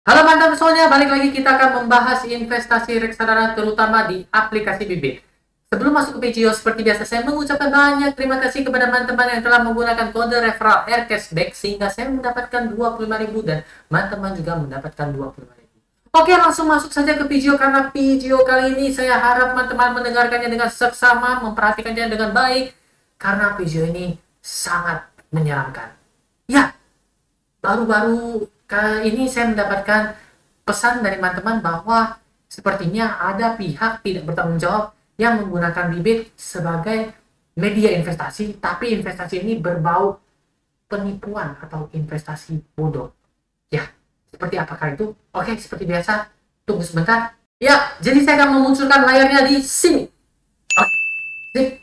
Halo mantan semuanya, balik lagi kita akan membahas investasi reksadana terutama di aplikasi Bibit. Sebelum masuk ke video seperti biasa, saya mengucapkan banyak terima kasih kepada teman-teman yang telah menggunakan kode referral Air Cashback sehingga saya mendapatkan 25.000 dan teman-teman juga mendapatkan 25.000. Oke, langsung masuk saja ke video karena video kali ini saya harap teman-teman mendengarkannya dengan seksama, memperhatikannya dengan baik karena video ini sangat menyeramkan. Ya, baru-baru ini saya mendapatkan pesan dari teman-teman bahwa sepertinya ada pihak tidak bertanggung jawab yang menggunakan bibit sebagai media investasi, tapi investasi ini berbau penipuan atau investasi bodoh. Ya, seperti apakah itu? Oke, seperti biasa, tunggu sebentar. Ya, jadi saya akan memunculkan layarnya di sini. Oke,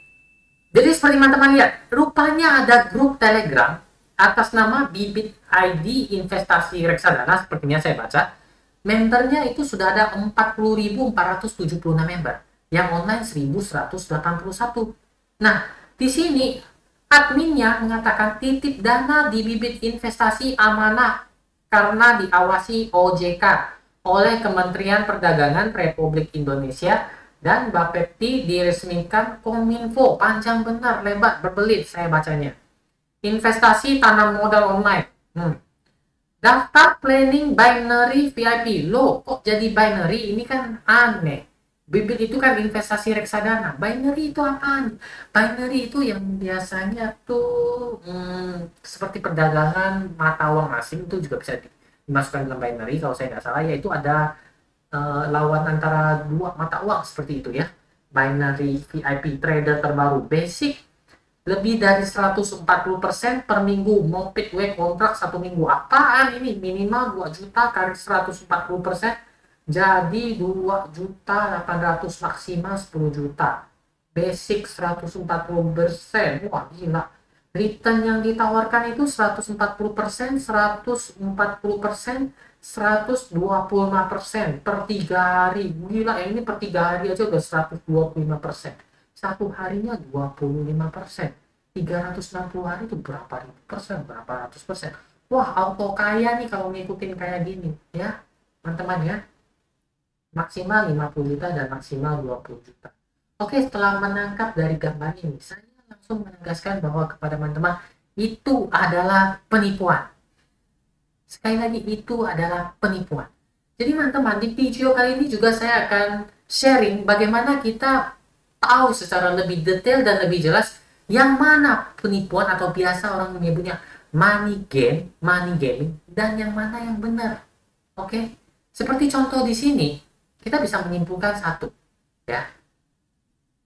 jadi seperti teman-teman lihat, rupanya ada grup Telegram atas nama Bibit ID Investasi Reksadana, sepertinya saya baca. Membernya itu sudah ada 40.476 member, yang online 1.181. Nah, di sini adminnya mengatakan titip dana di Bibit Investasi Amanah karena diawasi OJK oleh Kementerian Perdagangan Republik Indonesia dan Bapepti diresmikan Kominfo. Panjang benar, lebar, berbelit saya bacanya. Investasi tanam modal online. Daftar planning binary VIP. Loh, kok jadi binary? Ini kan aneh. Bibit itu kan investasi reksadana. Binary itu apaan? Binary itu yang biasanya tuh seperti perdagangan mata uang asing itu juga bisa dimasukkan dalam binary. Kalau saya nggak salah, yaitu ada lawan antara dua mata uang seperti itu ya. Binary VIP trader terbaru basic lebih dari 140% per minggu, mau pick way kontrak 1 minggu. Apaan ini? Minimal 2 juta kali 140%, jadi 2.800.000, maksimal 10 juta. Basic 140%. Wah, gila. Return yang ditawarkan itu 140%, 140%, 125% per 3 hari. Gila, ini per 3 hari aja udah 125%. Satu harinya 25%. 360 hari itu berapa ribu persen, berapa ratus persen. Wah, auto kaya nih kalau ngikutin kayak gini ya teman-teman ya. Maksimal 50 juta dan maksimal 20 juta. Oke, setelah menangkap dari gambar ini, saya langsung menegaskan bahwa kepada teman-teman itu adalah penipuan. Sekali lagi, itu adalah penipuan. Jadi teman-teman, di video kali ini juga saya akan sharing bagaimana kita tahu secara lebih detail dan lebih jelas yang mana penipuan atau biasa orang menyebutnya money game, money gaming, dan yang mana yang benar. Oke, seperti contoh di sini, kita bisa menyimpulkan satu, ya.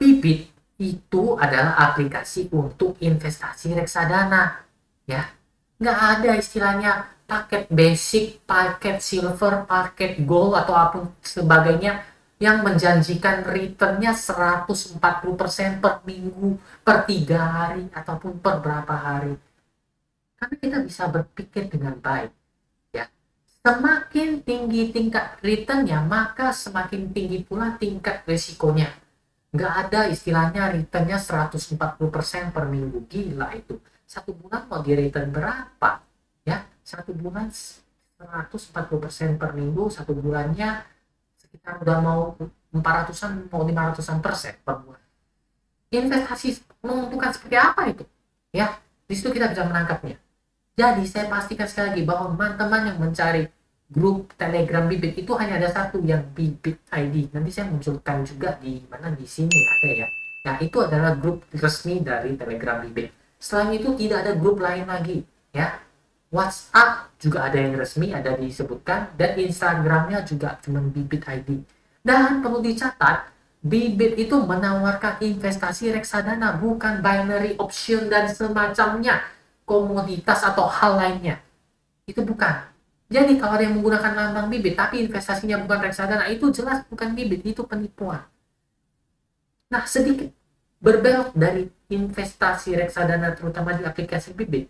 Bibit itu adalah aplikasi untuk investasi reksadana, ya. Nggak ada istilahnya paket basic, paket silver, paket gold, atau apapun sebagainya yang menjanjikan returnnya 140% per minggu, per 3 hari, ataupun per berapa hari. Karena kita bisa berpikir dengan baik. Ya, semakin tinggi tingkat returnnya, maka semakin tinggi pula tingkat risikonya. Nggak ada istilahnya returnnya 140% per minggu. Gila itu. Satu bulan mau di return berapa? Ya, satu bulan 140% per minggu, satu bulannya sekitar udah mau 400-an, mau 500-an persen per bulan. Investasi menguntungkan seperti apa itu? Ya, di situ kita bisa menangkapnya. Jadi saya pastikan sekali lagi bahwa teman-teman yang mencari grup Telegram Bibit itu hanya ada satu, yang Bibit ID. Nanti saya munculkan juga di mana, di sini ada ya. Nah, itu adalah grup resmi dari Telegram Bibit. Selain itu tidak ada grup lain lagi, ya. WhatsApp juga ada yang resmi, ada disebutkan, dan Instagramnya juga cuma Bibit ID. Dan perlu dicatat, Bibit itu menawarkan investasi reksadana, bukan binary option dan semacamnya, komoditas atau hal lainnya. Itu bukan. Jadi kalau ada yang menggunakan lambang Bibit tapi investasinya bukan reksadana, itu jelas bukan Bibit, itu penipuan. Nah, sedikit berbelok dari investasi reksadana terutama di aplikasi Bibit,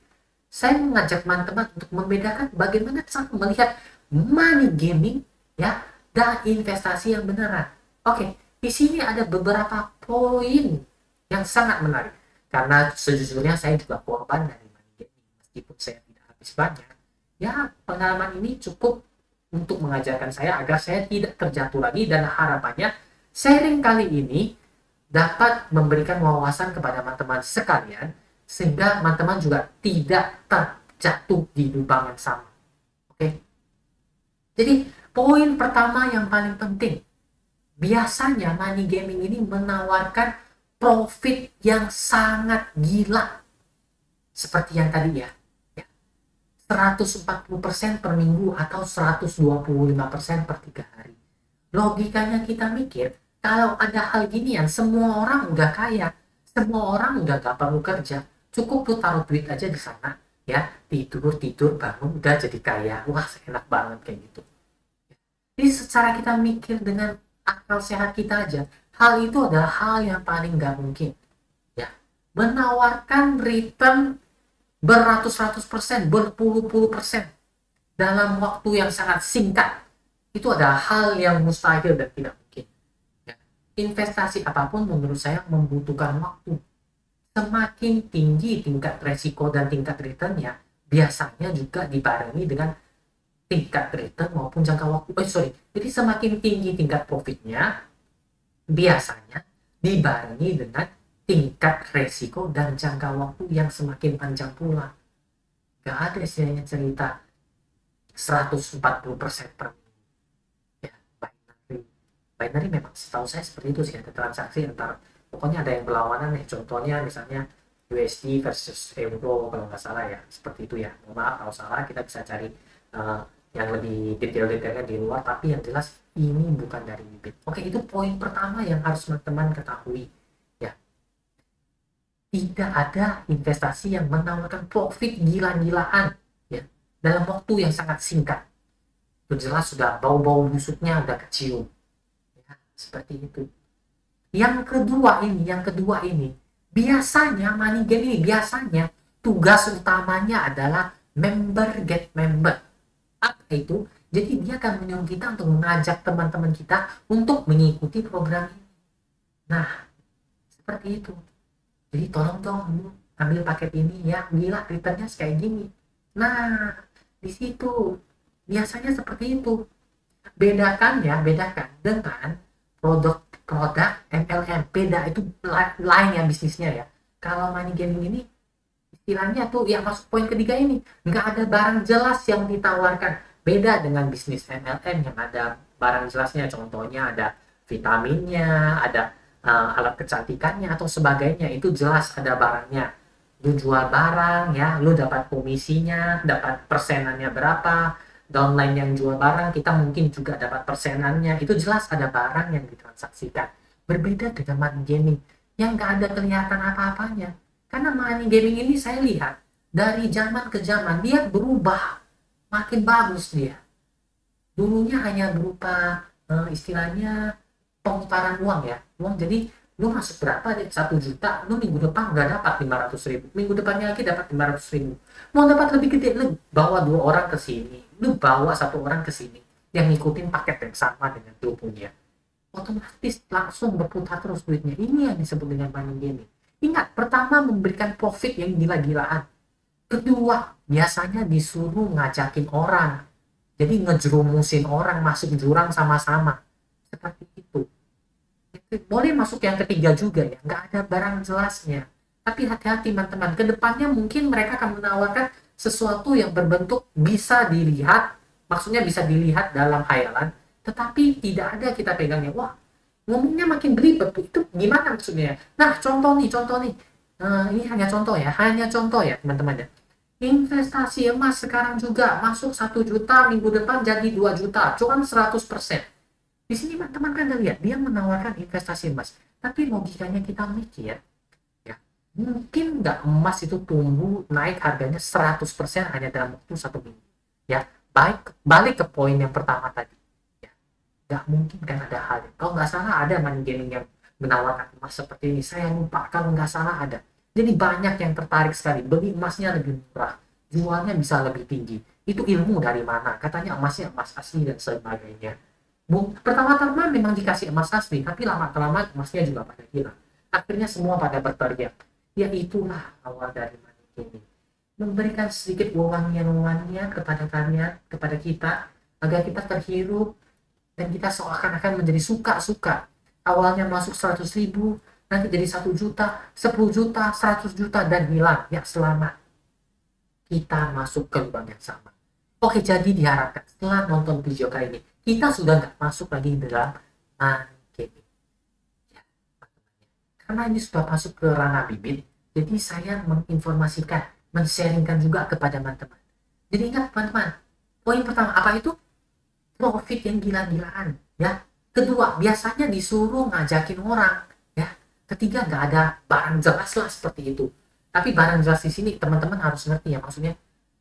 saya mengajak teman-teman untuk membedakan bagaimana cara melihat money gaming ya dan investasi yang beneran. Oke, di sini ada beberapa poin yang sangat menarik karena sejujurnya saya juga korban dari money gaming meskipun saya tidak habis banyak. Ya, pengalaman ini cukup untuk mengajarkan saya agar saya tidak terjatuh lagi, dan harapannya sharing kali ini dapat memberikan wawasan kepada teman-teman sekalian sehingga teman-teman juga tidak terjatuh di lubang yang sama. Oke. Jadi poin pertama yang paling penting, biasanya money gaming ini menawarkan profit yang sangat gila. Seperti yang tadi ya. 140% per minggu atau 125% per 3 hari. Logikanya kita mikir, kalau ada hal ginian, semua orang udah kaya, semua orang udah gak perlu kerja, cukup tuh taruh duit aja di sana, ya, tidur bangun udah jadi kaya. Wah, enak banget kayak gitu. Jadi secara kita mikir dengan akal sehat kita aja, hal itu adalah hal yang paling gak mungkin, ya. Menawarkan return beratus-ratus persen, berpuluh-puluh persen dalam waktu yang sangat singkat, itu adalah hal yang mustahil dan tidak mungkin. Ya. Investasi apapun menurut saya membutuhkan waktu. Semakin tinggi tingkat resiko dan tingkat returnnya, biasanya juga dibarengi dengan tingkat return maupun jangka waktu. Jadi semakin tinggi tingkat profitnya, biasanya dibarengi dengan tingkat resiko dan jangka waktu yang semakin panjang pula. Gak ada istilahnya cerita 140% per minggu. Ya, binary memang setahu saya seperti itu sih, ada transaksi antar, pokoknya ada yang berlawanan nih, contohnya misalnya USD versus Euro kalau nggak salah ya, seperti itu ya. Maaf kalau salah, kita bisa cari yang lebih detail-detailnya di luar, tapi yang jelas ini bukan dari bibit. Oke, itu poin pertama yang harus teman-teman ketahui. Tidak ada investasi yang menawarkan profit gila-gilaan ya dalam waktu yang sangat singkat. Itu jelas sudah bau-bau busuknya udah kecium. Ya, seperti itu. Yang kedua ini, biasanya money game ini biasanya tugas utamanya adalah member get member. Apa itu? Jadi dia akan menyuruh kita untuk mengajak teman-teman kita untuk mengikuti program ini. Nah, seperti itu. Jadi tolong dong ambil paket ini ya, gila returnnya kayak gini. Nah, di situ biasanya seperti itu. Bedakan dengan produk MLM. Beda, itu lain ya bisnisnya ya. Kalau money gaming ini istilahnya tuh yang masuk poin ketiga ini, nggak ada barang jelas yang ditawarkan. Beda dengan bisnis MLM yang ada barang jelasnya, contohnya ada vitaminnya, ada alat kecantikannya atau sebagainya, itu jelas ada barangnya. Lu jual barang ya, lu dapat komisinya, dapat persenannya berapa. Downline yang jual barang, kita mungkin juga dapat persenannya. Itu jelas ada barang yang ditransaksikan. Berbeda dengan money gaming yang nggak ada kelihatan apa-apanya. Karena money gaming ini saya lihat dari zaman ke zaman dia berubah, makin bagus dia. Dulunya hanya berupa istilahnya pemutaran uang ya, uang. Jadi lu masuk berapa deh, 1 juta, lu minggu depan nggak dapat 500.000, minggu depannya lagi dapat 500.000. Mau dapat lebih gede, lu bawa 2 orang ke sini, lu bawa 1 orang ke sini yang ngikutin paket yang sama dengan lu punya, otomatis langsung berputar terus duitnya. Ini yang disebut dengan money gaming. Ingat, pertama memberikan profit yang gila-gilaan, kedua biasanya disuruh ngajakin orang, jadi ngejerumusin orang masuk jurang sama-sama, seperti itu. Boleh masuk yang ketiga juga ya, nggak ada barang jelasnya. Tapi hati-hati teman-teman, kedepannya mungkin mereka akan menawarkan sesuatu yang berbentuk bisa dilihat, maksudnya bisa dilihat dalam khayalan, tetapi tidak ada kita pegangnya. Wah, ngomongnya makin belibet, itu gimana maksudnya? Nah, contoh nih, ini hanya contoh ya teman-teman ya. Investasi emas sekarang juga masuk 1 juta, minggu depan jadi 2 juta, cuman 100%. Di sini teman-teman kan lihat dia menawarkan investasi emas, tapi logikanya kita mikir ya, mungkin nggak emas itu tumbuh naik harganya 100% hanya dalam waktu 1 minggu ya. Balik ke poin yang pertama tadi ya, nggak mungkin kan ada hal yang, kalau nggak salah ada money gaming yang menawarkan emas seperti ini, saya lupa, kalau nggak salah ada. Jadi banyak yang tertarik sekali, beli emasnya lebih murah, jualnya bisa lebih tinggi. Itu ilmu dari mana? Katanya emasnya emas asli dan sebagainya. Pertama-tama memang dikasih emas asli, tapi lama-kelamaan emasnya juga pada hilang. Akhirnya semua pada berteriak. Ya itulah awal dari money gaming. Memberikan sedikit wewangian-wewangian kepada kalian, kepada kita, agar kita terhirup dan kita seakan-akan menjadi suka-suka. Awalnya masuk 100.000, nanti jadi 1 juta, 10 juta, 100 juta, dan hilang ya selama kita masuk ke lubang yang sama. Oke, jadi diharapkan setelah nonton video kali ini kita sudah nggak masuk lagi dalam money gaming ya, karena ini sudah masuk ke ranah bibit. Jadi saya menginformasikan, men-sharingkan juga kepada teman-teman. Jadi ingat teman-teman, poin pertama apa itu? Profit yang gila-gilaan ya. Kedua, biasanya disuruh ngajakin orang ya. Ketiga, nggak ada barang jelas lah seperti itu. Tapi barang jelas di sini teman-teman harus ngerti ya, maksudnya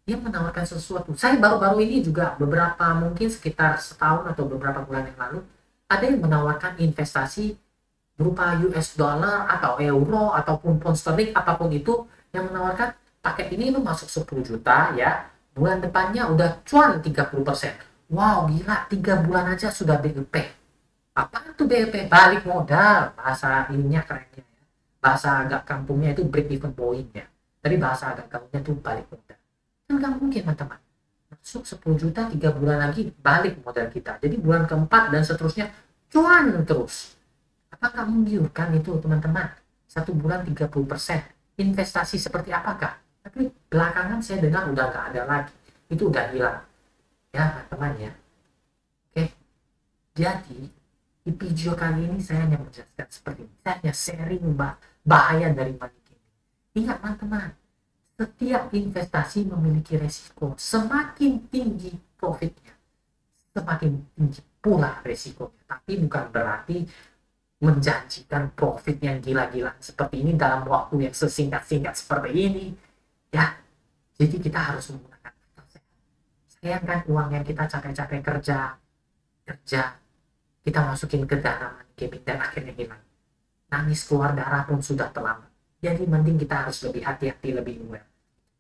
dia menawarkan sesuatu. Saya baru-baru ini juga beberapa mungkin sekitar setahun atau beberapa bulan yang lalu ada yang menawarkan investasi berupa US dollar atau euro ataupun pound sterling apapun itu, yang menawarkan paket ini lu masuk 10 juta ya, bulan depannya udah cuan 30%. Wow, gila, 3 bulan aja sudah BEP. Apa itu BEP? Balik modal, bahasa ininya kerennya ya. Bahasa agak kampungnya itu break even point ya. Tapi bahasa agak gaulnya itu balik modal. Kan nggak mungkin teman-teman, masuk 10 juta 3 bulan lagi balik modal kita, jadi bulan keempat dan seterusnya cuan terus. Apakah menggiurkan itu teman-teman? 1 bulan 30%, investasi seperti apakah? Tapi belakangan saya dengar udah nggak ada lagi, itu udah hilang ya teman-teman ya. Oke, jadi di video kali ini saya hanya menjelaskan seperti ini, saya hanya sharing bahaya dari money gaming. Ingat teman-teman, setiap investasi memiliki resiko. Semakin tinggi profitnya, semakin tinggi pula resikonya. Tapi bukan berarti menjanjikan profit yang gila-gilaan seperti ini dalam waktu yang sesingkat-singkat seperti ini. Ya, jadi kita harus menggunakan akal sehat. Sayangkan uang yang kita capek-capek kerja, kita masukin ke dana money gaming dan akhirnya hilang. Nangis keluar darah pun sudah terlambat. Jadi mending kita harus lebih hati-hati, lebih aware.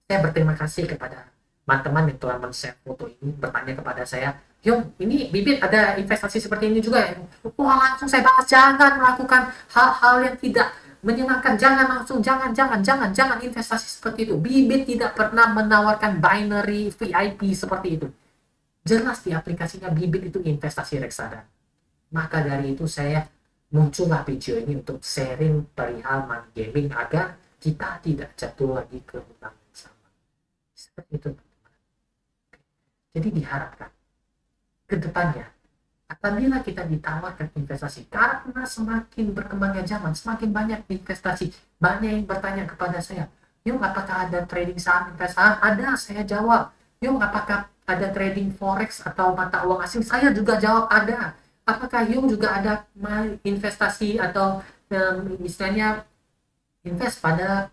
Saya berterima kasih kepada teman-teman yang telah men-share foto ini, bertanya kepada saya, Yung, ini Bibit ada investasi seperti ini juga ya? Wah, langsung saya bahas, jangan melakukan hal-hal yang tidak menyenangkan, jangan langsung, jangan investasi seperti itu. Bibit tidak pernah menawarkan binary VIP seperti itu. Jelas di aplikasinya Bibit itu investasi reksadana. Maka dari itu saya muncullah video ini untuk sharing perihal money gaming agar kita tidak jatuh lagi ke lubang yang sama. Seperti itu. Jadi diharapkan ke depannya apabila kita ditawarkan investasi, karena semakin berkembangnya zaman, semakin banyak investasi, banyak yang bertanya kepada saya, Yung, apakah ada trading saham, investasi? Ada, saya jawab. Yung, apakah ada trading forex atau mata uang asing? Saya juga jawab ada. Apakah Yung juga ada investasi atau istilahnya invest pada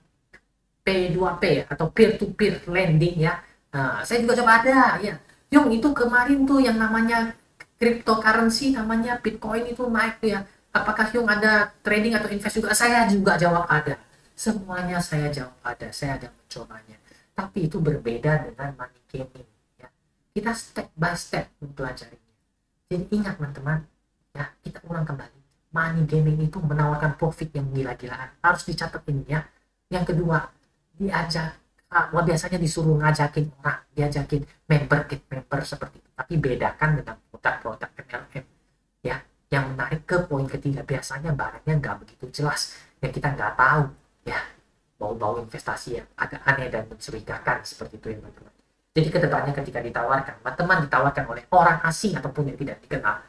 P2P atau peer-to-peer lending ya? Nah, saya juga coba ada ya. Yung, itu kemarin tuh yang namanya cryptocurrency, namanya Bitcoin itu naik tuh ya. Apakah Yung ada trading atau invest juga? Saya juga jawab ada. Semuanya saya jawab ada. Saya ada mencobanya. Tapi itu berbeda dengan money gaming ya. Kita step by step mempelajarinya. Jadi ingat teman-teman, ya kita ulang kembali. Money gaming itu menawarkan profit yang gila-gilaan. Harus dicatat ini ya. Yang kedua, biasanya disuruh ngajakin orang, diajakin member, get member seperti itu. Tapi bedakan dengan produk-produk MLM. Ya, yang menarik ke poin ketiga, biasanya barangnya nggak begitu jelas. Ya kita nggak tahu. Ya, bau-bau investasi yang agak aneh dan mencurigakan seperti itu ya teman-teman. Jadi kedepannya ketika ditawarkan, teman ditawarkan oleh orang asing ataupun yang tidak dikenal,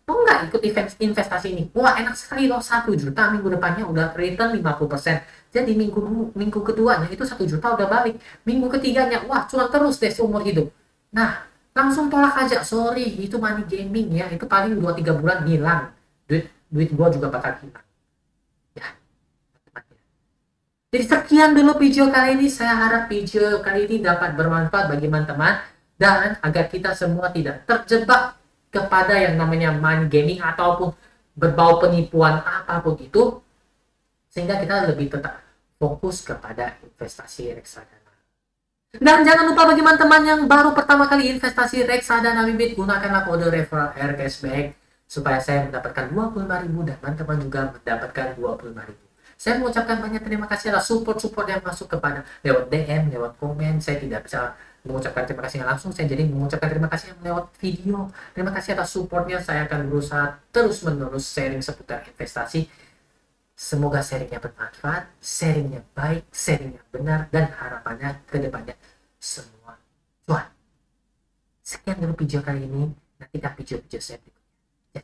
mau nggak ikut investasi ini? Wah, enak sekali loh, 1 juta minggu depannya udah return 50%. Jadi minggu keduanya itu 1 juta udah balik. Minggu ketiganya, wah cuan terus deh seumur hidup. Nah, langsung tolak aja. Sorry, itu money gaming ya. Itu paling 2-3 bulan hilang. Duit gua juga bakal hilang. Ya, jadi sekian dulu video kali ini. Saya harap video kali ini dapat bermanfaat bagi teman-teman dan agar kita semua tidak terjebak kepada yang namanya money gaming ataupun berbau penipuan apapun itu, sehingga kita lebih tetap fokus kepada investasi reksadana. Dan jangan lupa bagi teman-teman yang baru pertama kali investasi reksadana Bibit, gunakanlah kode referral R cashback supaya saya mendapatkan 25.000 dan teman-teman juga mendapatkan 25.000. Saya mengucapkan banyak terima kasih atas support yang masuk kepada lewat DM, lewat komen. Saya tidak bisa mengucapkan terima kasih langsung, saya jadi mengucapkan terima kasih yang lewat video. Terima kasih atas supportnya. Saya akan berusaha terus menerus sharing seputar investasi. Semoga sharingnya bermanfaat, sharingnya baik, sharingnya benar, dan harapannya ke depannya semua cuan. Sekian dulu video kali ini. Nantikan video-video saya berikutnya.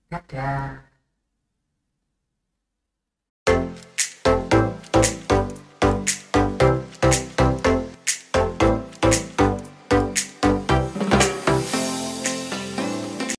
Dadah.